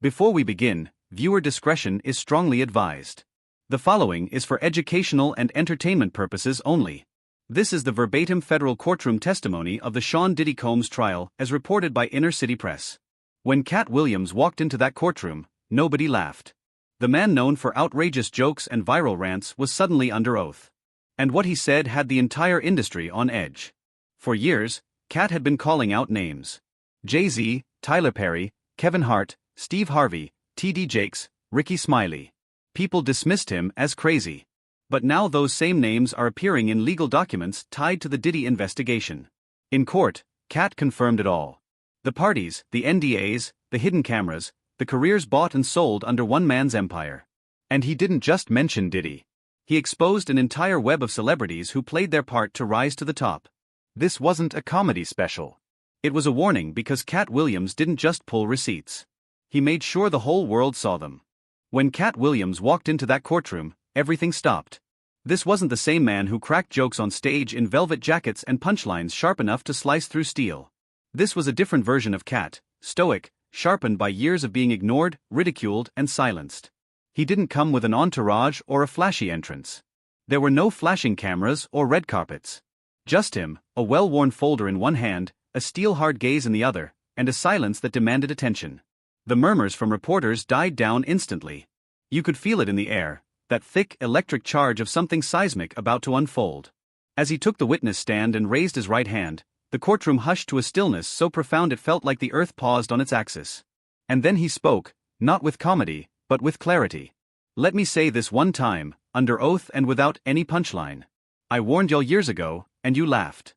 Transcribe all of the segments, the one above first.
Before we begin, viewer discretion is strongly advised. The following is for educational and entertainment purposes only. This is the verbatim federal courtroom testimony of the Sean Diddy Combs trial as reported by Inner City Press. When Katt Williams walked into that courtroom, nobody laughed. The man known for outrageous jokes and viral rants was suddenly under oath. And what he said had the entire industry on edge. For years, Katt had been calling out names. Jay-Z, Tyler Perry, Kevin Hart, Steve Harvey, T.D. Jakes, Ricky Smiley. People dismissed him as crazy. But now those same names are appearing in legal documents tied to the Diddy investigation. In court, Katt confirmed it all. The parties, the NDAs, the hidden cameras, the careers bought and sold under one man's empire. And he didn't just mention Diddy. He exposed an entire web of celebrities who played their part to rise to the top. This wasn't a comedy special. It was a warning because Katt Williams didn't just pull receipts. He made sure the whole world saw them. When Katt Williams walked into that courtroom, everything stopped. This wasn't the same man who cracked jokes on stage in velvet jackets and punchlines sharp enough to slice through steel. This was a different version of Katt, stoic, sharpened by years of being ignored, ridiculed, and silenced. He didn't come with an entourage or a flashy entrance. There were no flashing cameras or red carpets. Just him, a well-worn folder in one hand, a steel-hard gaze in the other, and a silence that demanded attention. The murmurs from reporters died down instantly. You could feel it in the air, that thick, electric charge of something seismic about to unfold. As he took the witness stand and raised his right hand, the courtroom hushed to a stillness so profound it felt like the earth paused on its axis. And then he spoke, not with comedy, but with clarity. "Let me say this one time, under oath and without any punchline. I warned y'all years ago, and you laughed."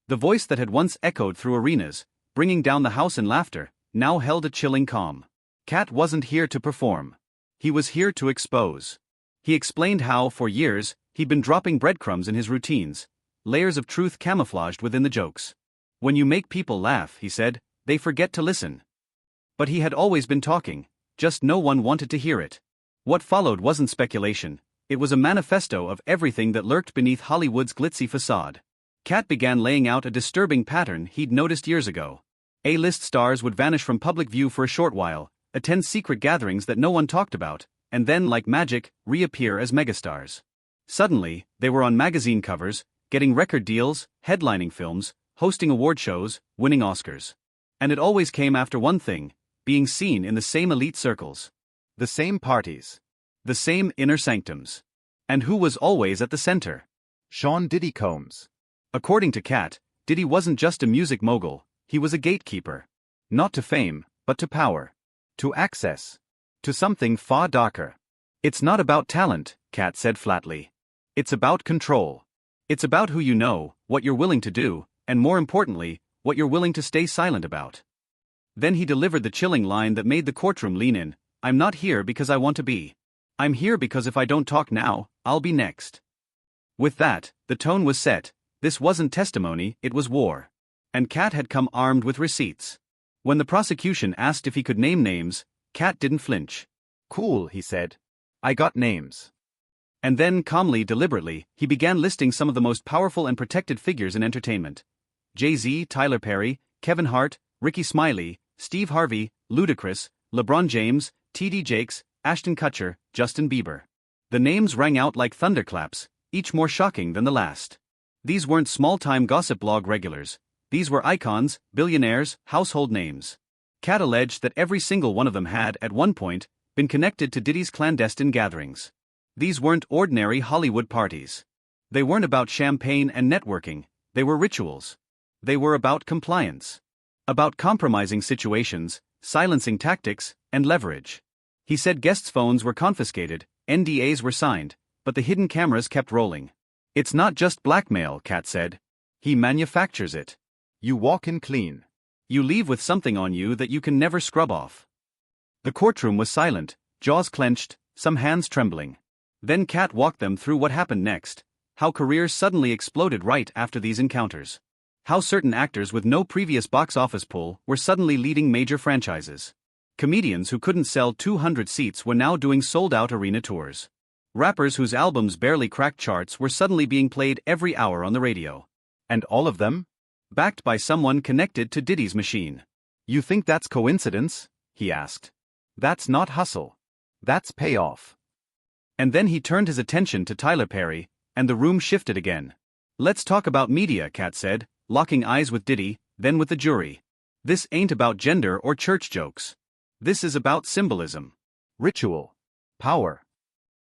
The voice that had once echoed through arenas, bringing down the house in laughter, now held a chilling calm. Katt wasn't here to perform. He was here to expose. He explained how, for years, he'd been dropping breadcrumbs in his routines, layers of truth camouflaged within the jokes. When you make people laugh, he said, they forget to listen. But he had always been talking, just no one wanted to hear it. What followed wasn't speculation, it was a manifesto of everything that lurked beneath Hollywood's glitzy facade. Katt began laying out a disturbing pattern he'd noticed years ago. A-list stars would vanish from public view for a short while, attend secret gatherings that no one talked about, and then, like magic, reappear as megastars. Suddenly, they were on magazine covers, getting record deals, headlining films, hosting award shows, winning Oscars. And it always came after one thing: being seen in the same elite circles. The same parties. The same inner sanctums. And who was always at the center? Sean Diddy Combs. According to Katt, Diddy wasn't just a music mogul, he was a gatekeeper. Not to fame, but to power. To access. To something far darker. "It's not about talent," Katt said flatly. "It's about control. It's about who you know, what you're willing to do, and more importantly, what you're willing to stay silent about." Then he delivered the chilling line that made the courtroom lean in: "I'm not here because I want to be. I'm here because if I don't talk now, I'll be next." With that, the tone was set. This wasn't testimony, it was war. And Katt had come armed with receipts. When the prosecution asked if he could name names, Katt didn't flinch. "Cool," he said. "I got names." And then, calmly, deliberately, he began listing some of the most powerful and protected figures in entertainment. Jay-Z, Tyler Perry, Kevin Hart, Ricky Smiley, Steve Harvey, Ludacris, LeBron James, T.D. Jakes, Ashton Kutcher, Justin Bieber. The names rang out like thunderclaps, each more shocking than the last. These weren't small-time gossip blog regulars. These were icons, billionaires, household names. Katt alleged that every single one of them had, at one point, been connected to Diddy's clandestine gatherings. These weren't ordinary Hollywood parties. They weren't about champagne and networking, they were rituals. They were about compliance. About compromising situations, silencing tactics, and leverage. He said guests' phones were confiscated, NDAs were signed, but the hidden cameras kept rolling. "It's not just blackmail," Katt said. "He manufactures it. You walk in clean. You leave with something on you that you can never scrub off." The courtroom was silent, jaws clenched, some hands trembling. Then Katt walked them through what happened next, how careers suddenly exploded right after these encounters. How certain actors with no previous box office pull were suddenly leading major franchises. Comedians who couldn't sell 200 seats were now doing sold-out arena tours. Rappers whose albums barely cracked charts were suddenly being played every hour on the radio. And all of them? Backed by someone connected to Diddy's machine. "You think that's coincidence?" he asked. That's not hustle. That's payoff. And then he turned his attention to Tyler Perry, and the room shifted again. Let's talk about media, Katt said, locking eyes with Diddy, then with the jury. This ain't about gender or church jokes. This is about symbolism. Ritual. Power.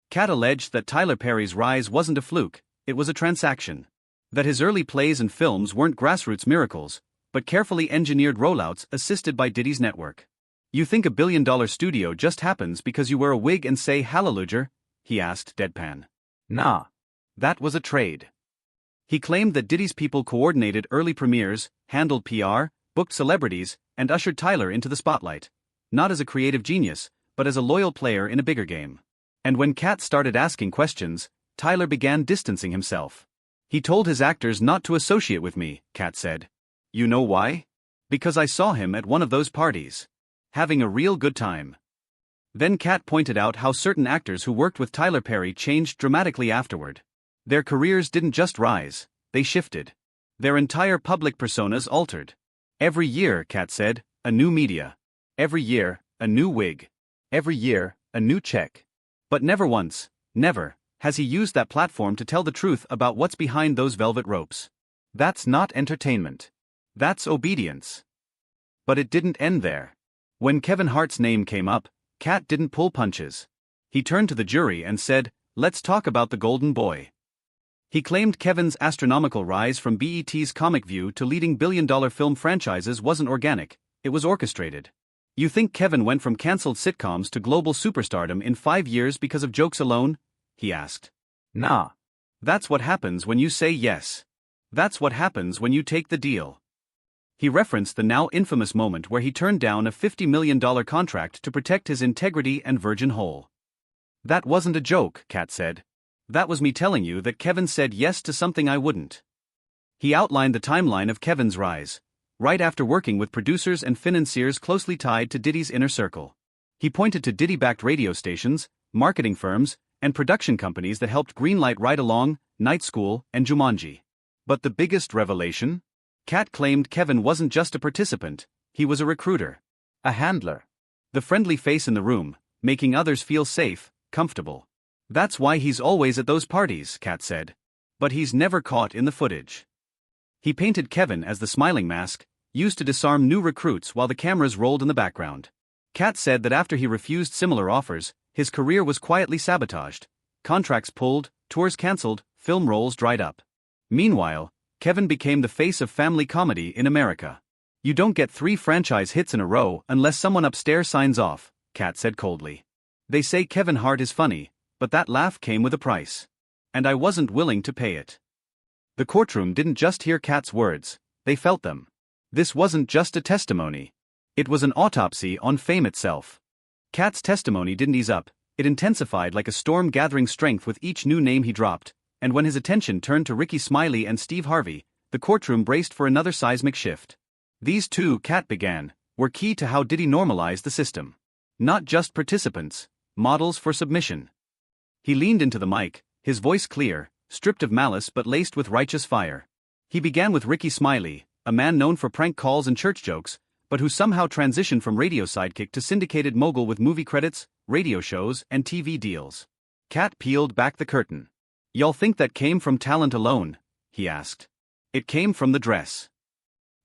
Katt alleged that Tyler Perry's rise wasn't a fluke, it was a transaction. That his early plays and films weren't grassroots miracles, but carefully engineered rollouts assisted by Diddy's network. You think $1 billion studio just happens because you wear a wig and say hallelujah? He asked deadpan. Nah. That was a trade. He claimed that Diddy's people coordinated early premieres, handled PR, booked celebrities, and ushered Tyler into the spotlight. Not as a creative genius, but as a loyal player in a bigger game. And when Katt started asking questions, Tyler began distancing himself. He told his actors not to associate with me, Katt said. You know why? Because I saw him at one of those parties. Having a real good time. Then Katt pointed out how certain actors who worked with Tyler Perry changed dramatically afterward. Their careers didn't just rise, they shifted. Their entire public personas altered. Every year, Katt said, a new media. Every year, a new wig. Every year, a new check. But never once, never, has he used that platform to tell the truth about what's behind those velvet ropes. That's not entertainment. That's obedience. But it didn't end there. When Kevin Hart's name came up, Katt didn't pull punches. He turned to the jury and said, let's talk about the golden boy. He claimed Kevin's astronomical rise from BET's Comic View to leading billion-dollar film franchises wasn't organic, it was orchestrated. You think Kevin went from cancelled sitcoms to global superstardom in 5 years because of jokes alone? He asked. Nah. That's what happens when you say yes. That's what happens when you take the deal. He referenced the now infamous moment where he turned down a $50 million contract to protect his integrity and virgin hole. That wasn't a joke, Katt said. That was me telling you that Kevin said yes to something I wouldn't. He outlined the timeline of Kevin's rise, right after working with producers and financiers closely tied to Diddy's inner circle. He pointed to Diddy-backed radio stations, marketing firms, and production companies that helped greenlight Ride Along, Night School, and Jumanji. But the biggest revelation? Katt claimed Kevin wasn't just a participant, he was a recruiter. A handler. The friendly face in the room, making others feel safe, comfortable. That's why he's always at those parties, Katt said. But he's never caught in the footage. He painted Kevin as the smiling mask, used to disarm new recruits while the cameras rolled in the background. Katt said that after he refused similar offers, his career was quietly sabotaged. Contracts pulled, tours cancelled, film roles dried up. Meanwhile, Kevin became the face of family comedy in America. You don't get 3 franchise hits in a row unless someone upstairs signs off, Katt said coldly. They say Kevin Hart is funny, but that laugh came with a price. And I wasn't willing to pay it. The courtroom didn't just hear Katt's words, they felt them. This wasn't just a testimony. It was an autopsy on fame itself. Katt's testimony didn't ease up, it intensified like a storm gathering strength with each new name he dropped, and when his attention turned to Ricky Smiley and Steve Harvey, the courtroom braced for another seismic shift. These two, Katt began, were key to how Diddy normalized the system. Not just participants, models for submission. He leaned into the mic, his voice clear, stripped of malice but laced with righteous fire. He began with Ricky Smiley, a man known for prank calls and church jokes, but who somehow transitioned from radio sidekick to syndicated mogul with movie credits, radio shows, and TV deals. Katt peeled back the curtain. Y'all think that came from talent alone? He asked. It came from the dress.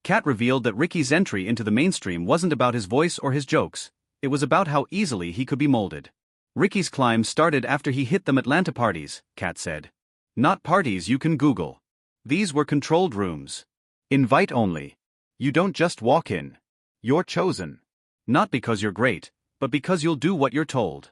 Katt revealed that Ricky's entry into the mainstream wasn't about his voice or his jokes, it was about how easily he could be molded. Ricky's climb started after he hit them Atlanta parties, Katt said. Not parties you can Google. These were controlled rooms. Invite only. You don't just walk in. You're chosen. Not because you're great, but because you'll do what you're told.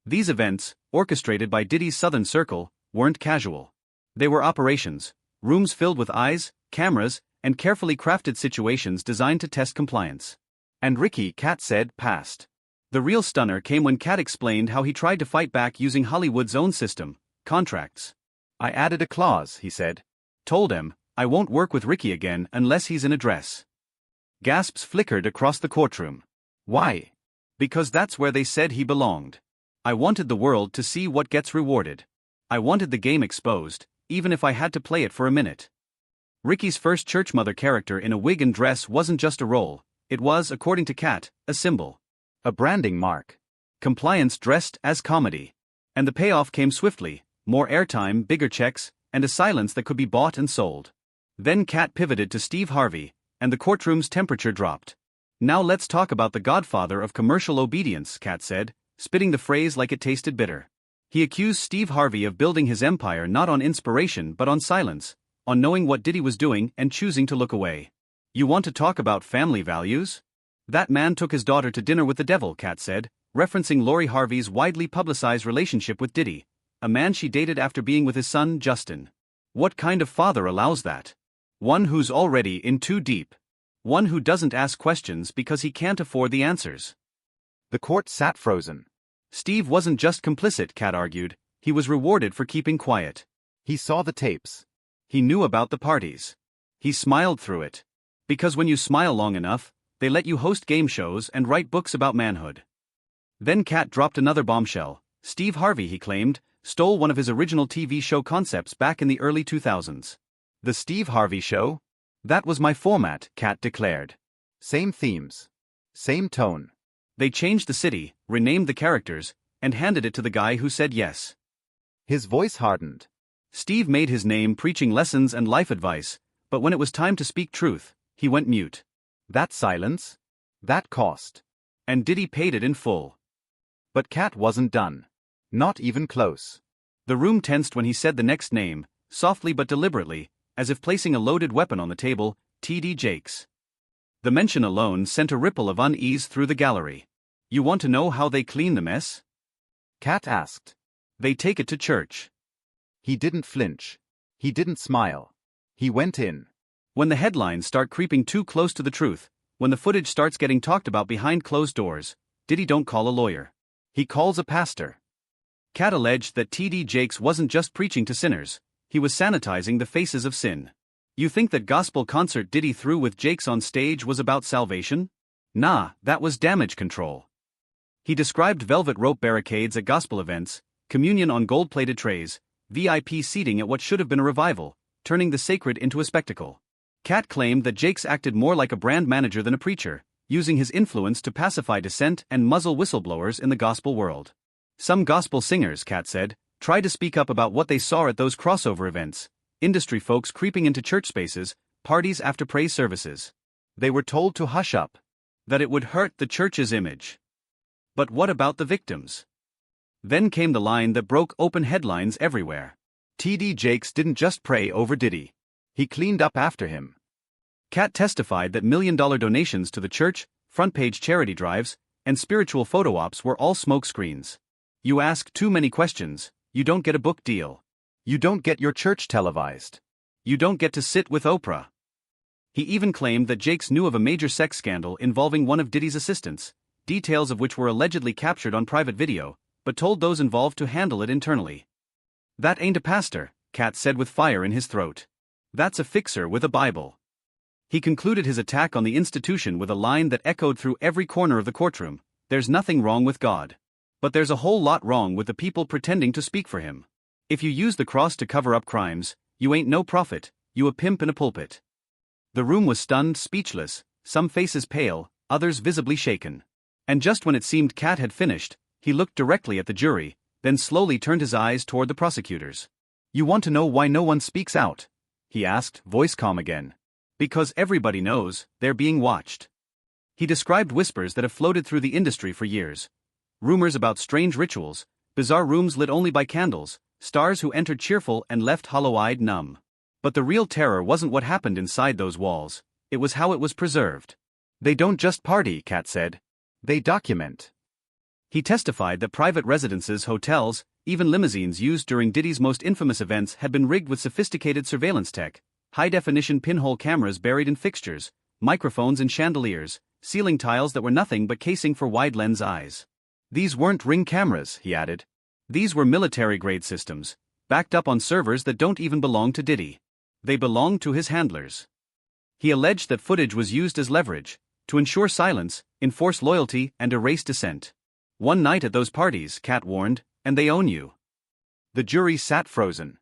These events, orchestrated by Diddy's Southern Circle, weren't casual. They were operations, rooms filled with eyes, cameras, and carefully crafted situations designed to test compliance. And Ricky, Katt said, passed. The real stunner came when Katt explained how he tried to fight back using Hollywood's own system, contracts. I added a clause, he said. Told him, I won't work with Ricky again unless he's in a dress. Gasps flickered across the courtroom. Why? Because that's where they said he belonged. I wanted the world to see what gets rewarded. I wanted the game exposed, even if I had to play it for a minute. Ricky's first church mother character in a wig and dress wasn't just a role, it was, according to Katt, a symbol. A branding mark. Compliance dressed as comedy. And the payoff came swiftly: more airtime, bigger checks, and a silence that could be bought and sold. Then Katt pivoted to Steve Harvey, and the courtroom's temperature dropped. "Now let's talk about the godfather of commercial obedience," Katt said, spitting the phrase like it tasted bitter. He accused Steve Harvey of building his empire not on inspiration but on silence, on knowing what Diddy was doing and choosing to look away. "You want to talk about family values? That man took his daughter to dinner with the devil," Katt said, referencing Lori Harvey's widely publicized relationship with Diddy, a man she dated after being with his son, Justin. What kind of father allows that? One who's already in too deep. One who doesn't ask questions because he can't afford the answers. The court sat frozen. Steve wasn't just complicit, Katt argued, he was rewarded for keeping quiet. He saw the tapes. He knew about the parties. He smiled through it. Because when you smile long enough, they let you host game shows and write books about manhood. Then Katt dropped another bombshell. Steve Harvey, he claimed, stole one of his original TV show concepts back in the early 2000s. The Steve Harvey Show? That was my format, Katt declared. Same themes. Same tone. They changed the city, renamed the characters, and handed it to the guy who said yes. His voice hardened. Steve made his name preaching lessons and life advice, but when it was time to speak truth, he went mute. That silence? That cost. And Diddy paid it in full. But Katt wasn't done. Not even close. The room tensed when he said the next name, softly but deliberately, as if placing a loaded weapon on the table: T.D. Jakes. The mention alone sent a ripple of unease through the gallery. "You want to know how they clean the mess?" Katt asked. "They take it to church." He didn't flinch. He didn't smile. He went in. When the headlines start creeping too close to the truth, when the footage starts getting talked about behind closed doors, Diddy don't call a lawyer. He calls a pastor. Katt alleged that T.D. Jakes wasn't just preaching to sinners, he was sanitizing the faces of sin. You think that gospel concert Diddy threw with Jakes on stage was about salvation? Nah, that was damage control. He described velvet rope barricades at gospel events, communion on gold-plated trays, VIP seating at what should have been a revival, turning the sacred into a spectacle. Katt claimed that Jakes acted more like a brand manager than a preacher, using his influence to pacify dissent and muzzle whistleblowers in the gospel world. Some gospel singers, Katt said, tried to speak up about what they saw at those crossover events. Industry folks creeping into church spaces, parties after praise services. They were told to hush up. That it would hurt the church's image. But what about the victims? Then came the line that broke open headlines everywhere. T.D. Jakes didn't just pray over Diddy. He cleaned up after him. Katt testified that million-dollar donations to the church, front-page charity drives, and spiritual photo ops were all smokescreens. You ask too many questions, you don't get a book deal. You don't get your church televised. You don't get to sit with Oprah. He even claimed that Jakes knew of a major sex scandal involving one of Diddy's assistants, details of which were allegedly captured on private video, but told those involved to handle it internally. That ain't a pastor, Katt said with fire in his throat. That's a fixer with a Bible. He concluded his attack on the institution with a line that echoed through every corner of the courtroom: "There's nothing wrong with God. But there's a whole lot wrong with the people pretending to speak for him. If you use the cross to cover up crimes, you ain't no prophet, you a pimp in a pulpit." The room was stunned, speechless, some faces pale, others visibly shaken. And just when it seemed Katt had finished, he looked directly at the jury, then slowly turned his eyes toward the prosecutors. "You want to know why no one speaks out?" he asked, voice calm again. "Because everybody knows, they're being watched." He described whispers that have floated through the industry for years. Rumors about strange rituals, bizarre rooms lit only by candles, stars who entered cheerful and left hollow-eyed numb. But the real terror wasn't what happened inside those walls, it was how it was preserved. "They don't just party," Katt said. "They document." He testified that private residences, hotels, even limousines used during Diddy's most infamous events had been rigged with sophisticated surveillance tech, high-definition pinhole cameras buried in fixtures, microphones in chandeliers, ceiling tiles that were nothing but casing for wide-lens eyes. "These weren't Ring cameras," he added. "These were military-grade systems, backed up on servers that don't even belong to Diddy. They belonged to his handlers." He alleged that footage was used as leverage, to ensure silence, enforce loyalty, and erase dissent. "One night at those parties," Katt warned, "and they own you." The jury sat frozen.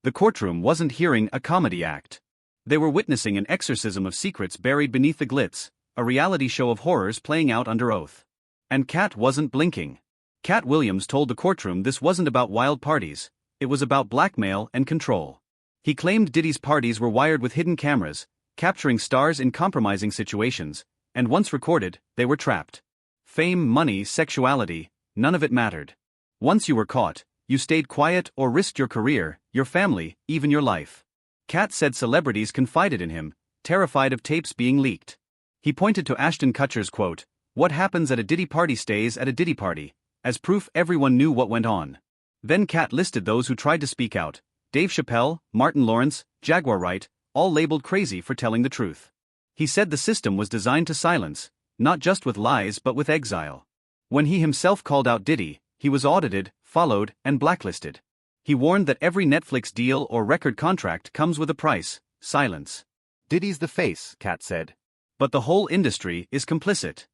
The courtroom wasn't hearing a comedy act. They were witnessing an exorcism of secrets buried beneath the glitz, a reality show of horrors playing out under oath. And Katt wasn't blinking. Katt Williams told the courtroom this wasn't about wild parties, it was about blackmail and control. He claimed Diddy's parties were wired with hidden cameras, capturing stars in compromising situations, and once recorded, they were trapped. Fame, money, sexuality, none of it mattered. Once you were caught, you stayed quiet or risked your career, your family, even your life. Katt said celebrities confided in him, terrified of tapes being leaked. He pointed to Ashton Kutcher's quote, "What happens at a Diddy party stays at a Diddy party," as proof everyone knew what went on. Then Katt listed those who tried to speak out: Dave Chappelle, Martin Lawrence, Jaguar Wright, all labeled crazy for telling the truth. He said the system was designed to silence, not just with lies but with exile. When he himself called out Diddy, he was audited, followed, and blacklisted. He warned that every Netflix deal or record contract comes with a price: silence. Diddy's the face, Katt said. But the whole industry is complicit.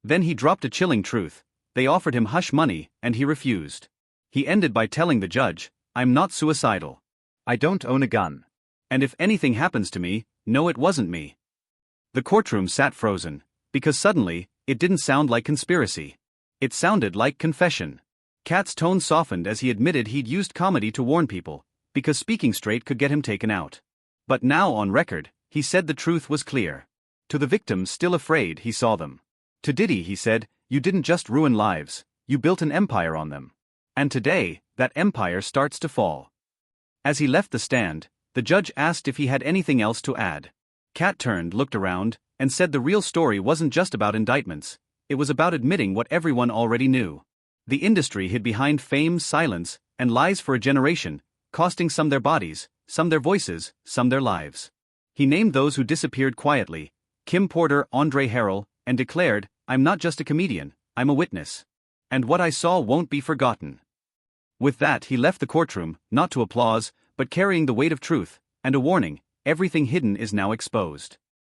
Then he dropped a chilling truth: they offered him hush money, and he refused. He ended by telling the judge, "I'm not suicidal. I don't own a gun. And if anything happens to me, no, it wasn't me." The courtroom sat frozen, because suddenly, it didn't sound like conspiracy. It sounded like confession. Katt's tone softened as he admitted he'd used comedy to warn people, because speaking straight could get him taken out. But now on record, he said the truth was clear. To the victims still afraid, he saw them. To Diddy, he said, "You didn't just ruin lives, you built an empire on them. And today, that empire starts to fall." As he left the stand, the judge asked if he had anything else to add. Katt turned, looked around, and said the real story wasn't just about indictments, it was about admitting what everyone already knew. The industry hid behind fame, silence, and lies for a generation, costing some their bodies, some their voices, some their lives. He named those who disappeared quietly: Kim Porter, Andre Harrell, and declared, "I'm not just a comedian, I'm a witness. And what I saw won't be forgotten." With that, he left the courtroom, not to applause, but carrying the weight of truth, and a warning: everything hidden is now exposed.